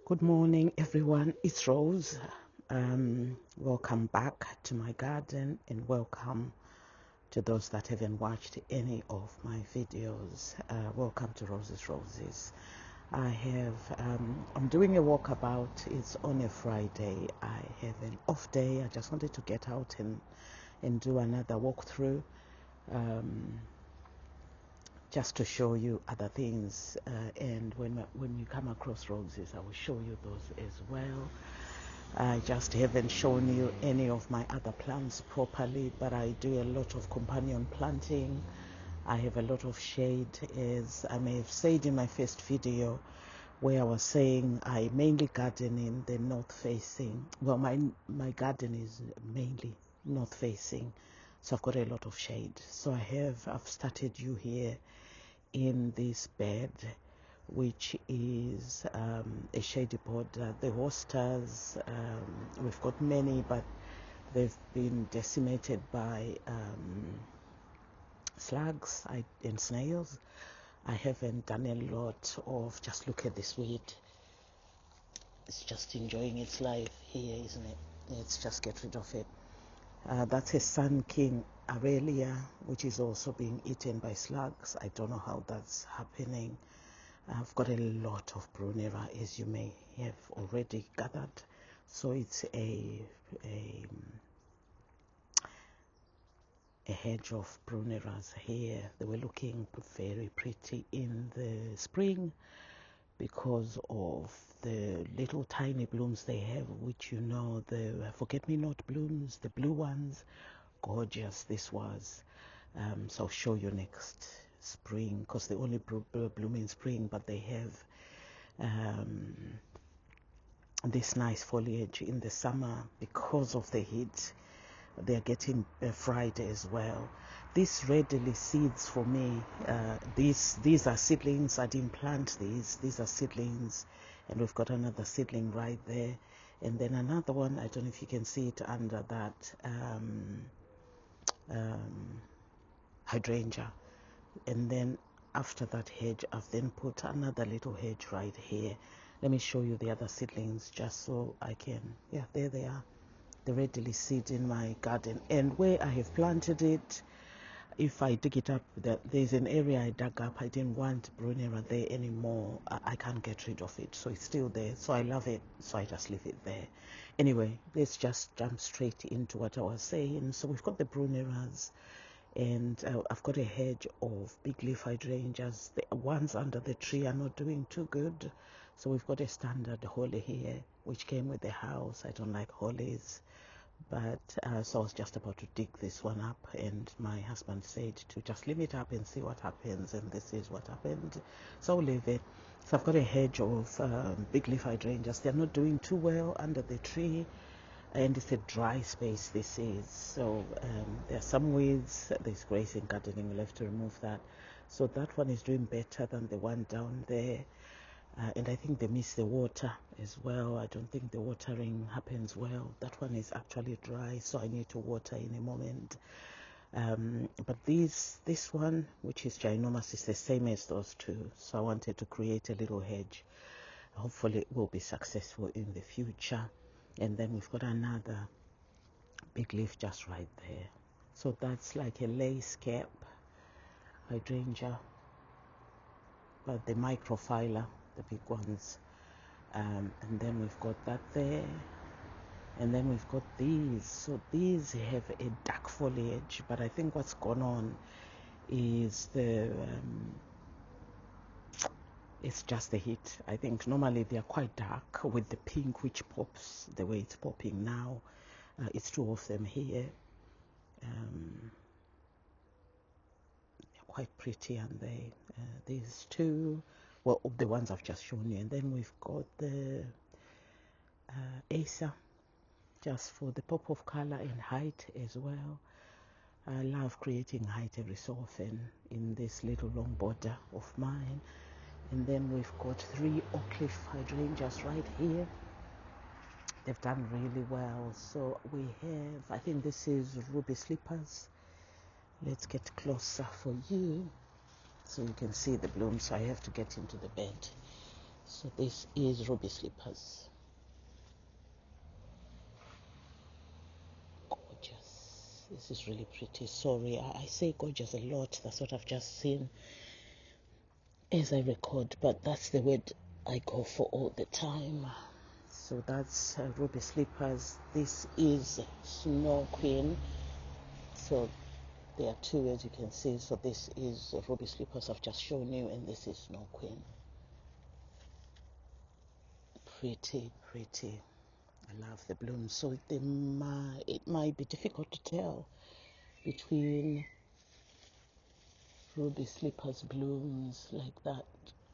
Good morning, everyone. It's Rose. Welcome back to my garden and welcome to those that haven't watched any of my videos. Welcome to Rose's Roses. I'm doing a walkabout. It's on a Friday. I have an off day. I just wanted to get out and do another walkthrough. Just to show you other things, and when you come across roses, I will show you those as well. I just haven't shown you any of my other plants properly, but I do a lot of companion planting. I have a lot of shade, as I may have said in my first video, where I was saying I mainly garden in the north facing. Well, my garden is mainly north facing, so I've got a lot of shade. So I've started you here in this bed, which is a shady border. The hostas, we've got many, but they've been decimated by slugs and snails. I haven't done a lot of, just look at this weed. It's just enjoying its life here, isn't it? Let's just get rid of it. That's a Sun King Aurelia, which is also being eaten by slugs. I don't know how that's happening. I've got a lot of Brunera, as you may have already gathered. So it's a hedge of Bruneras here. They were looking very pretty in the spring because of the little tiny blooms they have, which you know, the forget-me-not blooms, the blue ones. Gorgeous this was. So I'll show you next spring, because they only bloom in spring, but they have this nice foliage in the summer. Because of the heat, they're getting fried as well. This readily seeds for me. These are seedlings. I didn't plant these are seedlings, and we've got another seedling right there, and then another one. I don't know if you can see it under that hydrangea. And then after that hedge, I've then put another little hedge right here. Let me show you the other seedlings just so I can, yeah, there they are. They readily seed in my garden. And where I have planted it, if I dig it up, there's an area I dug up. I didn't want Brunera there anymore. I can't get rid of it, so it's still there. So I love it, so I just leave it there. Anyway, let's just jump straight into what I was saying. So we've got the Bruneras, and I've got a hedge of big leaf hydrangeas. The ones under the tree are not doing too good, so we've got a standard holly here, which came with the house. I don't like hollies, but so I was just about to dig this one up, and my husband said to just leave it up and see what happens, and this is what happened. So I'll leave it. So I've got a hedge of big leaf hydrangeas. They're not doing too well under the tree, and it's a dry space this is, so there are some weeds. There's grazing gardening, we'll have to remove that. So that one is doing better than the one down there, and I think they miss the water as well. I don't think the watering happens well. That one is actually dry, so I need to water in a moment. But this one, which is ginormous, is the same as those two, so I wanted to create a little hedge. Hopefully it will be successful in the future. And then we've got another big leaf just right there. So that's like a lace cap hydrangea, but the microphylla, the big ones. And then we've got that there. And then we've got these. So these have a dark foliage, but I think what's gone on is it's just the heat. I think normally they are quite dark with the pink, which pops the way it's popping now. It's two of them here. They're quite pretty, and these two, well, the ones I've just shown you. And then we've got the Acer, just for the pop of color and height as well. I love creating height every so often in this little long border of mine. And then we've got three oak leaf hydrangeas right here. They've done really well. So we have, I think this is Ruby Slippers. Let's get closer for you so you can see the blooms. So I have to get into the bed. So this is Ruby Slippers. Gorgeous. This is really pretty. Sorry, I say gorgeous a lot. That's what I've just seen as I record, but that's the word I go for all the time. So that's Ruby Slippers. This is Snow Queen. So there are two, as you can see. So this is Ruby Slippers I've just shown you, and this is Snow Queen. Pretty, pretty. I love the blooms. So it might be difficult to tell between Ruby Slippers blooms like that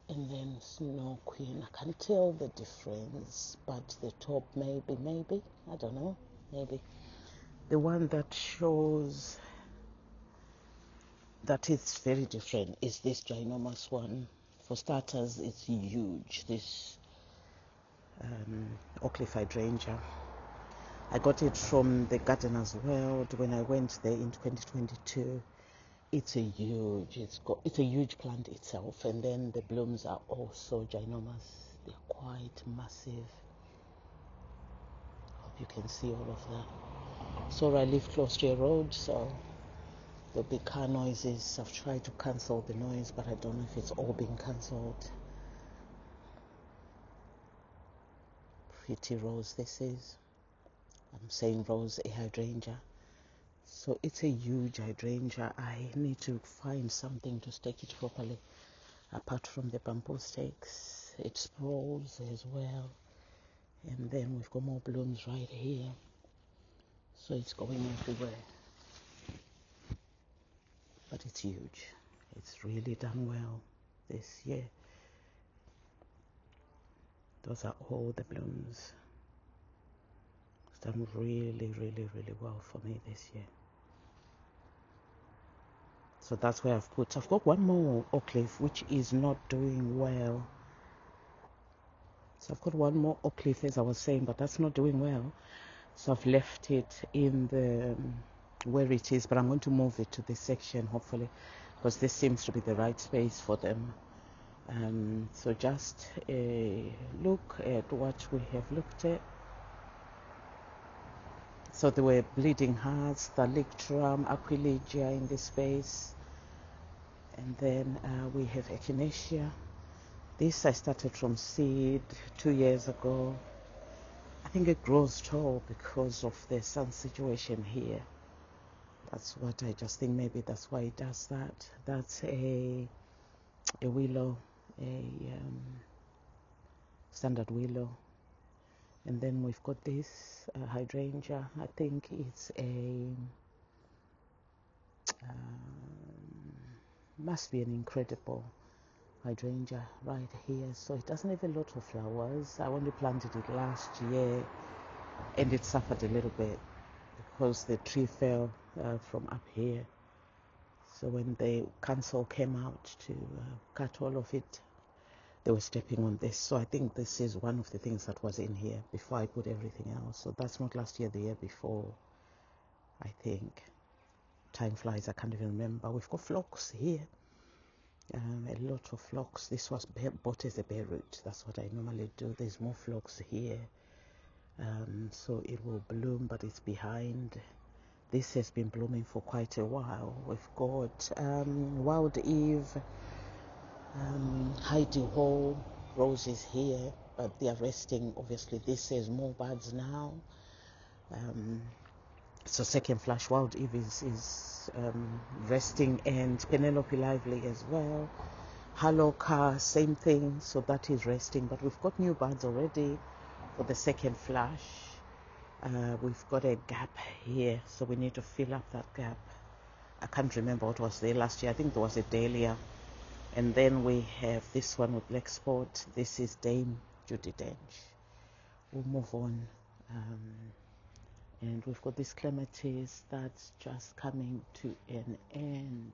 and then Snow Queen. I can't tell the difference, but the top maybe, I don't know, maybe. The one that shows that it's very different is this ginormous one. For starters, it's huge, this Oakleaf hydrangea. I got it from the Gardener's World when I went there in 2022. It's a huge plant itself, and then the blooms are also ginormous. They're quite massive. Hope you can see all of that. So I live close to a road, so there'll be car noises. I've tried to cancel the noise, but I don't know if it's all been cancelled. Pretty rose this is. I'm saying rose, a hydrangea. So it's a huge hydrangea. I need to find something to stake it properly. Apart from the bamboo stakes, it sprawls as well. And then we've got more blooms right here. So it's going everywhere. But it's huge. It's really done well this year. Those are all the blooms. It's done really, really, really well for me this year. So that's where I've got one more Oakleaf which is not doing well. So I've got one more Oakleaf, as I was saying, but that's not doing well. So I've left it in the where it is, but I'm going to move it to this section hopefully, because this seems to be the right space for them. So just look at what we have looked at. So there were bleeding hearts, Thalictrum, Aquilegia in this space, and then we have Echinacea. This I started from seed 2 years ago. I think it grows tall because of the sun situation here. That's what I just think, maybe that's why it does that. That's a willow, a standard willow. And then we've got this hydrangea. I think it's a must be an incredible hydrangea right here. So it doesn't have a lot of flowers. I only planted it last year and it suffered a little bit because the tree fell from up here. So when the council came out to cut all of it, they were stepping on this. So I think this is one of the things that was in here before I put everything else. So that's not last year, the year before, I think. Time flies, I can't even remember. We've got phlox here, a lot of phlox. This was bought as a bare root. That's what I normally do. There's more phlox here. So it will bloom, but it's behind. This has been blooming for quite a while. We've got Wild Eve, Heidi Ho roses here, but they are resting. Obviously, this has more buds now. So second flush, Wild Eve is resting, and Penelope Lively as well. Haloka, same thing. So that is resting, but we've got new buds already for the second flush. We've got a gap here, so we need to fill up that gap. I can't remember what was there last year. I think there was a dahlia. And then we have this one with black spot. This is Dame Judi Dench. We'll move on. And we've got this clematis that's just coming to an end,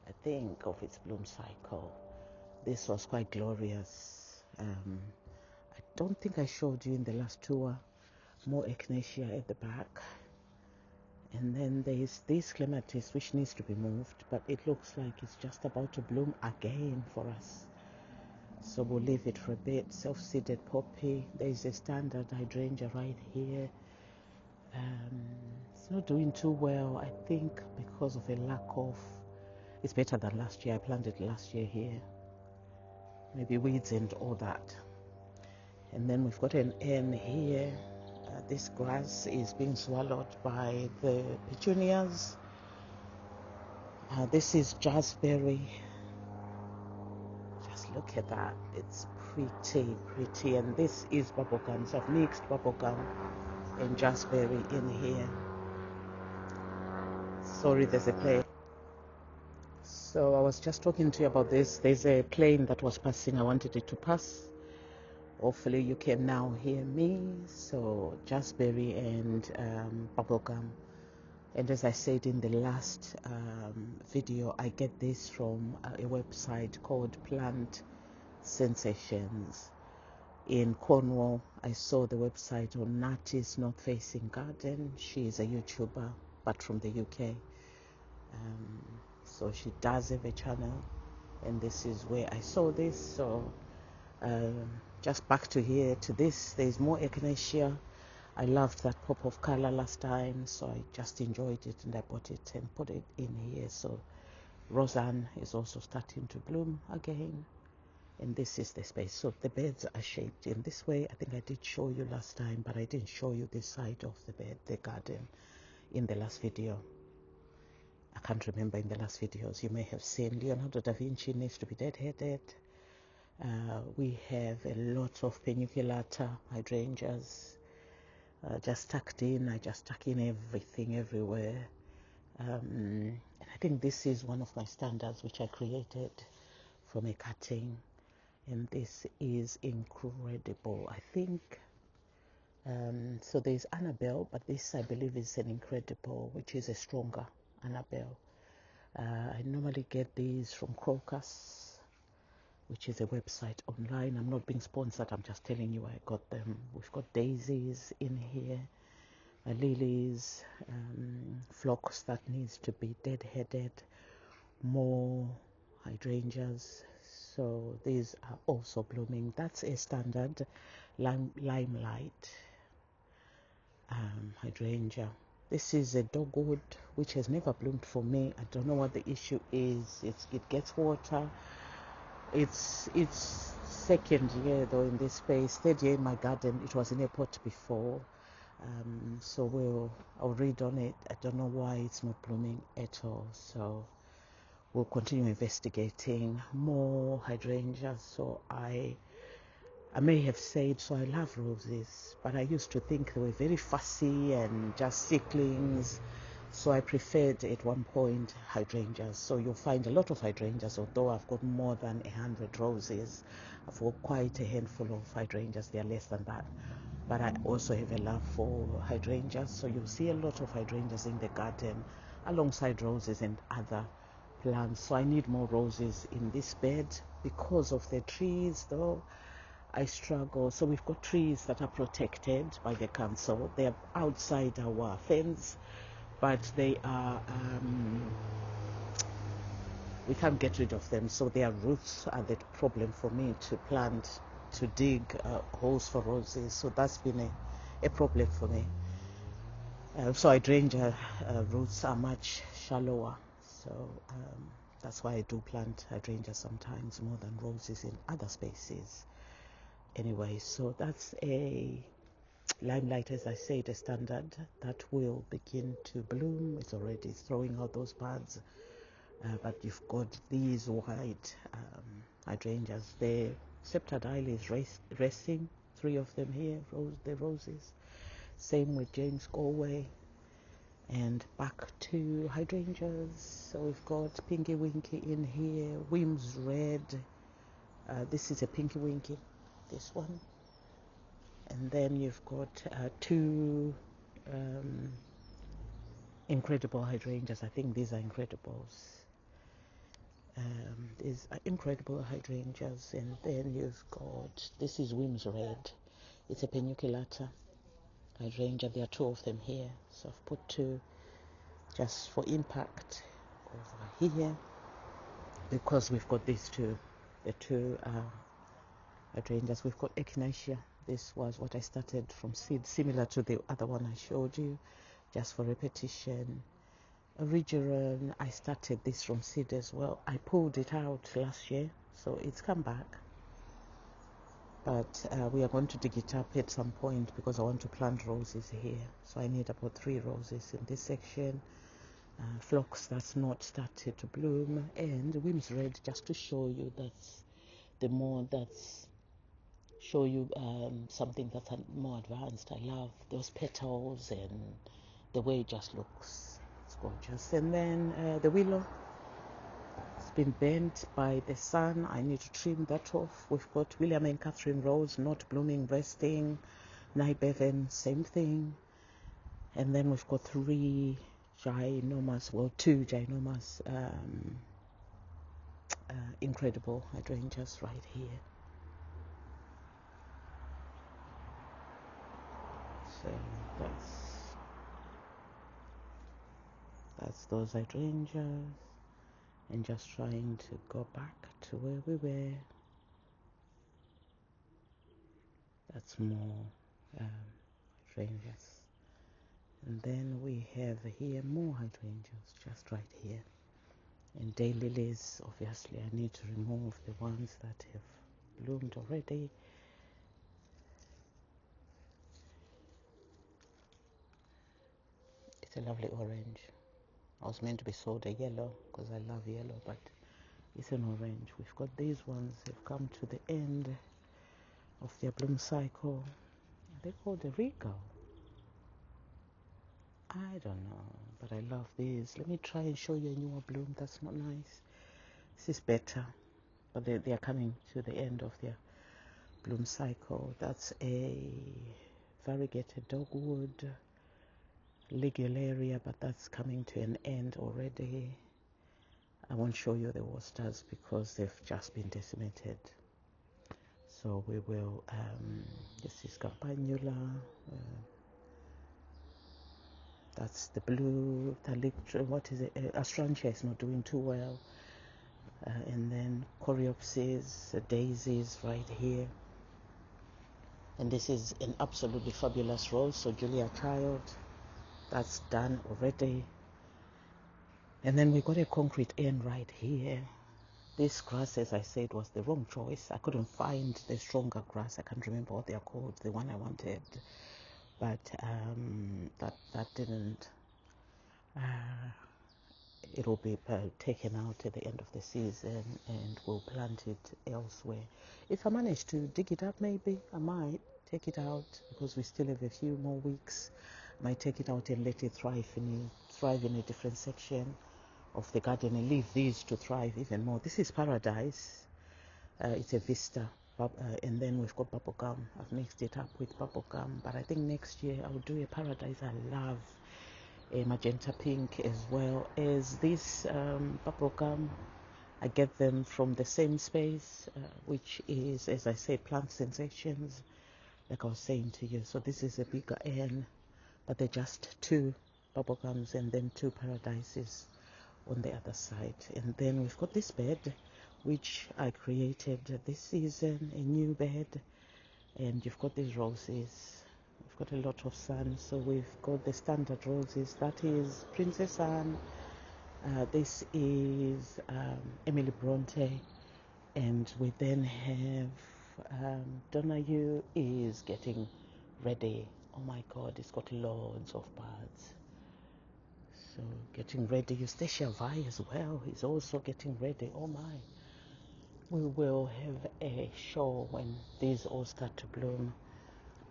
I think, of its bloom cycle. This was quite glorious. I don't think I showed you in the last tour. More echinacea at the back. And then there's this clematis which needs to be moved, but it looks like it's just about to bloom again for us. so we'll leave it for a bit. Self-seeded poppy. There's a standard hydrangea right here. It's not doing too well, I think, because of a lack of, it's better than last year. I planted last year here, maybe weeds and all that. And then we've got an N here. This grass is being swallowed by the petunias. This is jazzberry. Just look at that, it's pretty. And this is bubblegum. So I've mixed bubblegum and jazzberry in here. Sorry, there's a plane. So I was just talking to you about this. There's a plane that was passing. I wanted it to pass. Hopefully you can now hear me. So jazzberry and bubblegum. And as I said in the last video, I get this from a website called Plant Sensations in Cornwall. I saw the website on Natty's North Facing Garden. She is a YouTuber, but from the UK. So she does have a channel, and this is where I saw this. So just back to here to this. There's more echinacea. I loved that pop of color last time, so I just enjoyed it and I bought it and put it in here. So Roseanne is also starting to bloom again, and this is the space. So the beds are shaped in this way. I think I did show you last time, but I didn't show you this side of the bed, the garden, in the last video. I can't remember in the last videos. You may have seen Leonardo da Vinci needs to be deadheaded. We have a lot of paniculata hydrangeas just tucked in. I just tuck in everything everywhere. And I think this is one of my standards which I created from a cutting, and this is incredible. I think so there's Annabelle, but this I believe is an incredible, which is a stronger Annabelle. I normally get these from Crocus, which is a website online. I'm not being sponsored, I'm just telling you I got them. We've got daisies in here, lilies, phlox that needs to be deadheaded, more hydrangeas. So these are also blooming. That's a standard limelight hydrangea. This is a dogwood which has never bloomed for me. I don't know what the issue is. It gets water. It's second year though in this space. Third year in my garden. It was in a pot before. So I'll read on it. I don't know why it's not blooming at all. So we'll continue investigating more hydrangeas. So I may have said, so I love roses, but I used to think they were very fussy and just sicklings. So I preferred at one point hydrangeas. So you'll find a lot of hydrangeas, although I've got more than 100 roses. I've got quite a handful of hydrangeas. They are less than that. But I also have a love for hydrangeas. So you'll see a lot of hydrangeas in the garden alongside roses and other plants. So I need more roses in this bed because of the trees though. I struggle. So we've got trees that are protected by the council. They are outside our fence, but they are we can't get rid of them. So their roots are the problem for me to plant, to dig holes for roses. So that's been a problem for me. So hydrangea roots are much shallower. So that's why I do plant hydrangea sometimes more than roses in other spaces. Anyway, so that's a limelight, as I said, a standard that will begin to bloom. It's already throwing out those buds, but you've got these white hydrangeas. The sceptred isle is resting, 3 of them here, the roses. Same with James Galway. And back to hydrangeas. So we've got Pinky Winky in here, Wims Red. This is a Pinky Winky, this one. And then you've got 2 incredible hydrangeas. I think these are incredibles. These are incredible hydrangeas. And then you've got, this is Wims Red. It's a paniculata hydrangea. There are 2 of them here. So I've put 2 just for impact over here because we've got these 2. The 2 are hydrangeas. We've got echinacea. This was what I started from seed, similar to the other one I showed you, just for repetition. Origeron, I started this from seed as well. I pulled it out last year, so it's come back. But we are going to dig it up at some point because I want to plant roses here. So I need about 3 roses in this section. Phlox that's not started to bloom, and Wims Red, just to show you that's the more that's show you something that's more advanced. I love those petals and the way it just looks. It's gorgeous. And then the willow, it's been bent by the sun. I need to trim that off. We've got William and Catherine Rose not blooming, resting. Nybevan, same thing. And then we've got 2 ginormous incredible hydrangeas right here. So that's those hydrangeas, and just trying to go back to where we were. That's more hydrangeas. And then we have here more hydrangeas just right here. And daylilies, obviously I need to remove the ones that have bloomed already. It's a lovely orange. I was meant to be sold a yellow because I love yellow, but it's an orange. We've got these ones. They've come to the end of their bloom cycle. Are they called a regal? I don't know, but I love these. Let me try and show you a newer bloom. That's not nice. This is better, but they are coming to the end of their bloom cycle. That's a variegated dogwood ligularia, but that's coming to an end already. I won't show you the wosters because they've just been decimated. So we will, this is Campanula, that's the blue, what is it, Astrantia is not doing too well. And then Coreopsis, daisies right here. And this is an absolutely fabulous rose, so Julia Child, that's done already. And then we got a concrete end right here. This grass, as I said, was the wrong choice. I couldn't find the stronger grass. I can't remember what they are called, the one I wanted. But that didn't. It'll be taken out at the end of the season, and we'll plant it elsewhere. If I manage to dig it up, maybe I might take it out because we still have a few more weeks. I might take it out and let it thrive in a different section of the garden and leave these to thrive even more. This is Paradise. It's a Vista. And then we've got bubblegum. I've mixed it up with bubblegum, but I think next year I'll do a Paradise. I love a magenta pink as well as this bubblegum. I get them from the same space, which is, as I said, Plant Sensations, like I was saying to you. So this is a bigger N, but they're just 2 bubblegums and then 2 Paradises on the other side. And then we've got this bed which I created this season, a new bed, and you've got these roses. We've got a lot of sun, so we've got the standard roses. That is Princess Anne, this is Emily Bronte, and we then have Donahue is getting ready. Oh my god, it's got loads of buds. So getting ready. Eustacia Vi as well is also getting ready. Oh my. We will have a show when these all start to bloom.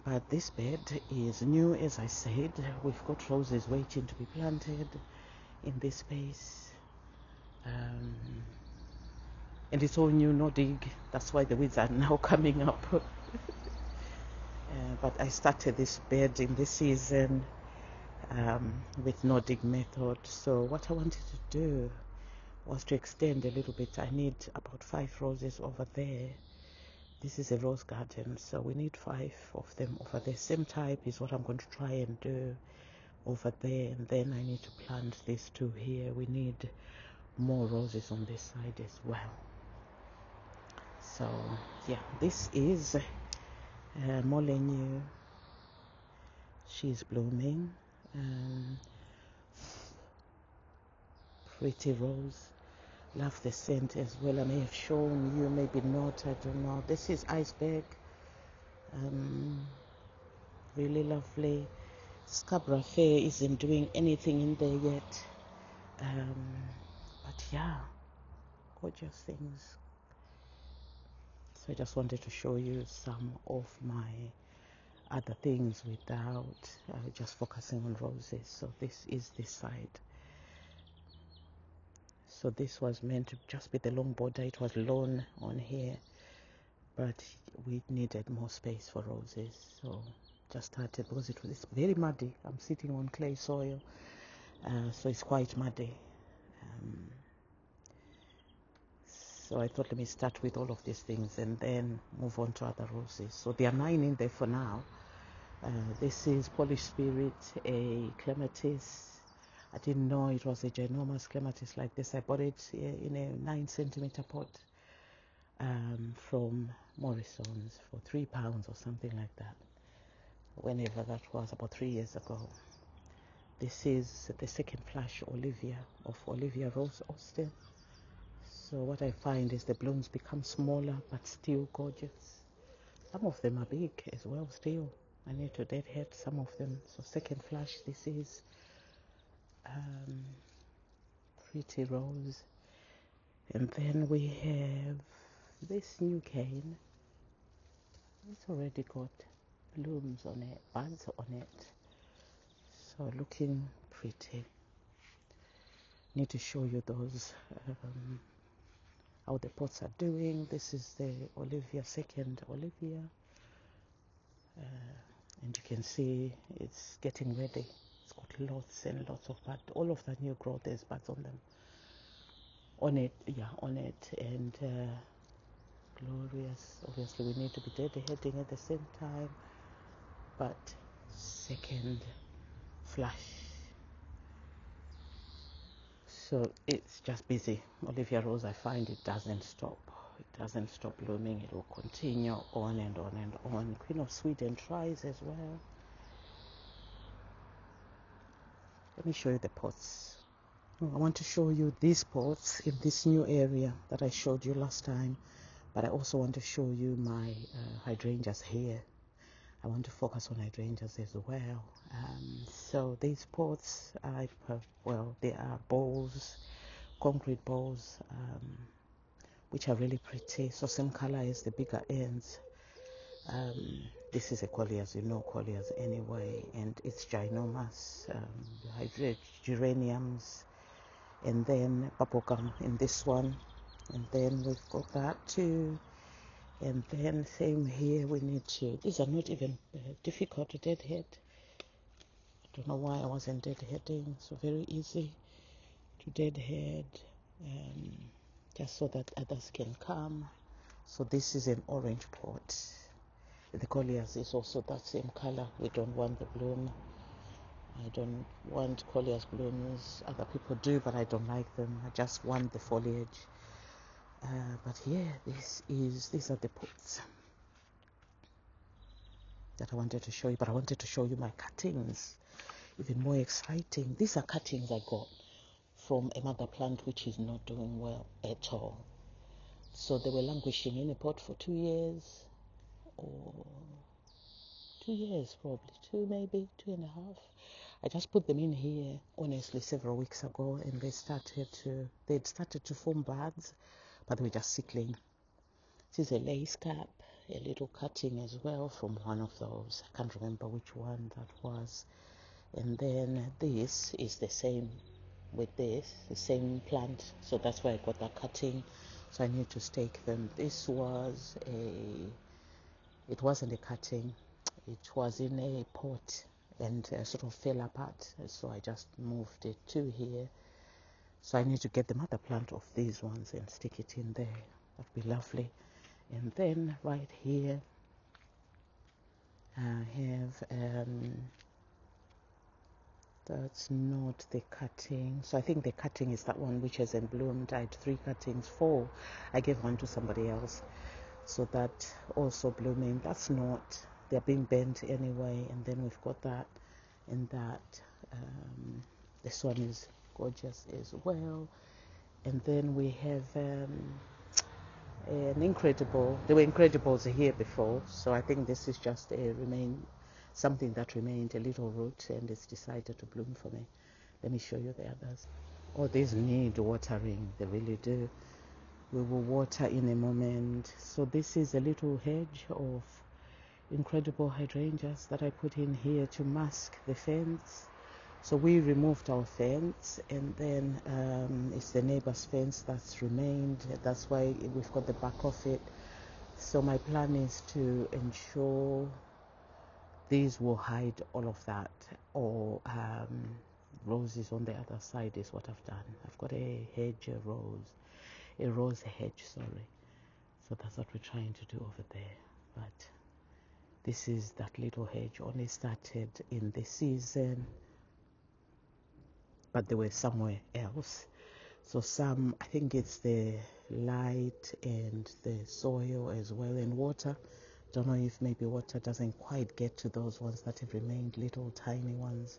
But this bed is new, as I said. We've got roses waiting to be planted in this space. And it's all new, no dig. That's why the weeds are now coming up. But I started this bed in this season with no dig method. So what I wanted to do was to extend a little bit. I need about 5 roses over there. This is a rose garden, so we need 5 of them over there. Same type is what I'm going to try and do over there. And then I need to plant these 2 here. We need more roses on this side as well. So yeah, this is Molyneux. She's blooming. Pretty rose. Love the scent as well. I may have shown you, maybe not, I don't know. This is iceberg. Really lovely. Scarborough Fair isn't doing anything in there yet. But yeah, gorgeous things. So I just wanted to show you some of my other things without just focusing on roses. So this is this side. So this was meant to just be the long border. It was lawn on here, but we needed more space for roses. So just started because it's very muddy. I'm sitting on clay soil, so it's quite muddy. So I thought, let me start with all of these things and then move on to other roses. So there are 9 in there for now. This is Polish Spirit, a clematis. I didn't know it was a ginormous clematis like this. I bought it in a 9-centimeter pot from Morrison's for £3 or something like that. Whenever that was, about 3 years ago. This is the second flush Olivia of Olivia Rose Austin. So what I find is the blooms become smaller but still gorgeous. Some of them are big as well still. I need to deadhead some of them. So second flush, this is Pretty Rose. And then we have this new cane. It's already got blooms on it, buds on it. So looking pretty. Need to show you those, how the pots are doing. This is the Olivia, second Olivia. And you can see it's getting ready. It's got lots and lots of buds. All of that new growth, there's buds on them. On it, yeah, on it. And glorious. Obviously we need to be deadheading at the same time, but second flush. So it's just busy. Olivia Rose, I find it doesn't stop. It doesn't stop blooming. It will continue on and on and on. Queen of Sweden tries as well. Let me show you the pots. I want to show you these pots in this new area that I showed you last time, but I also want to show you my hydrangeas here. I want to focus on hydrangeas as well. So these pots, they are bowls, concrete bowls, which are really pretty. So same color as the bigger ends. This is a Colliers, you know Colliers anyway, and it's ginormous. Geraniums, and then bubblegum in this one, and then we've got that too. And then same here, we need to, these are not even difficult to deadhead. I don't know why I wasn't deadheading. So very easy to deadhead, just so that others can come. So this is an orange pot. The Colliers is also that same color. We don't want the bloom. I don't want Colliers blooms. Other people do, but I don't like them. I just want the foliage. But yeah, these are the pots that I wanted to show you. But I wanted to show you my cuttings. Even more exciting. These are cuttings I got from a mother plant which is not doing well at all. So they were languishing in a pot for 2 years, or 2 years probably, 2 maybe, 2.5. I just put them in here honestly several weeks ago, and they'd started to form buds, but they were just sickling. This is a lace cap, a little cutting as well from one of those. I can't remember which one that was. And then this is the same with this, the same plant. So that's why I got that cutting. So I need to stake them. This was it wasn't a cutting. It was in a pot and sort of fell apart. So I just moved it to here. So I need to get the mother plant of these ones and stick it in there. That'd be lovely. And then right here I have that's not the cutting. So I think the cutting is that one which hasn't bloomed. I had 3 cuttings, 4. I gave one to somebody else. So that also blooming. That's not, they're being bent anyway. And then we've got that and that. This one is gorgeous as well. And then we have an incredible, there were incredibles here before, so I think this is just something that remained a little root and it's decided to bloom for me. Let me show you the others. Oh, these need watering, they really do. We will water in a moment. So this is a little hedge of incredible hydrangeas that I put in here to mask the fence. So we removed our fence, and then it's the neighbor's fence that's remained. That's why we've got the back of it. So my plan is to ensure these will hide all of that, or roses on the other side is what I've done. I've got a rose hedge, sorry. So that's what we're trying to do over there. But this is that little hedge, only started in the season, but they were somewhere else. So some, I think it's the light and the soil as well, and water. Don't know if maybe water doesn't quite get to those ones that have remained, little tiny ones.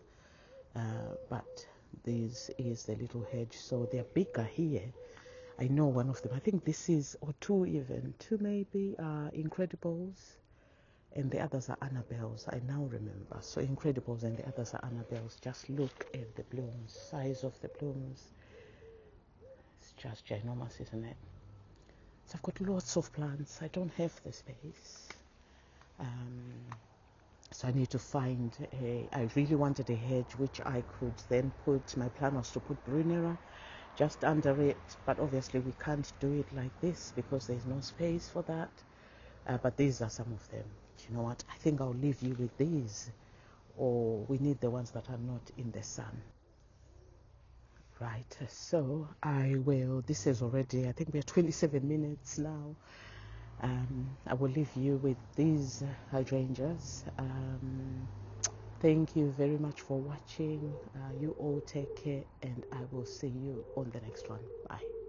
But this is the little hedge, so they're bigger here. I know one of them, I think this is, or two maybe, Incredibles, and the others are Annabelles. I now remember. So Incredibles and the others are Annabelles. Just look at the blooms, size of the blooms. It's just ginormous, isn't it? So I've got lots of plants. I don't have the space. So I need to find I really wanted a hedge which I could then put, my plan was to put Brunera just under it, but obviously we can't do it like this because there's no space for that. But these are some of them. You know what? I think I'll leave you with these, or we need the ones that are not in the sun. Right, so I will, this is already, I think we're 27 minutes now. I will leave you with these hydrangeas. Thank you very much for watching. You all take care, and I will see you on the next one. Bye.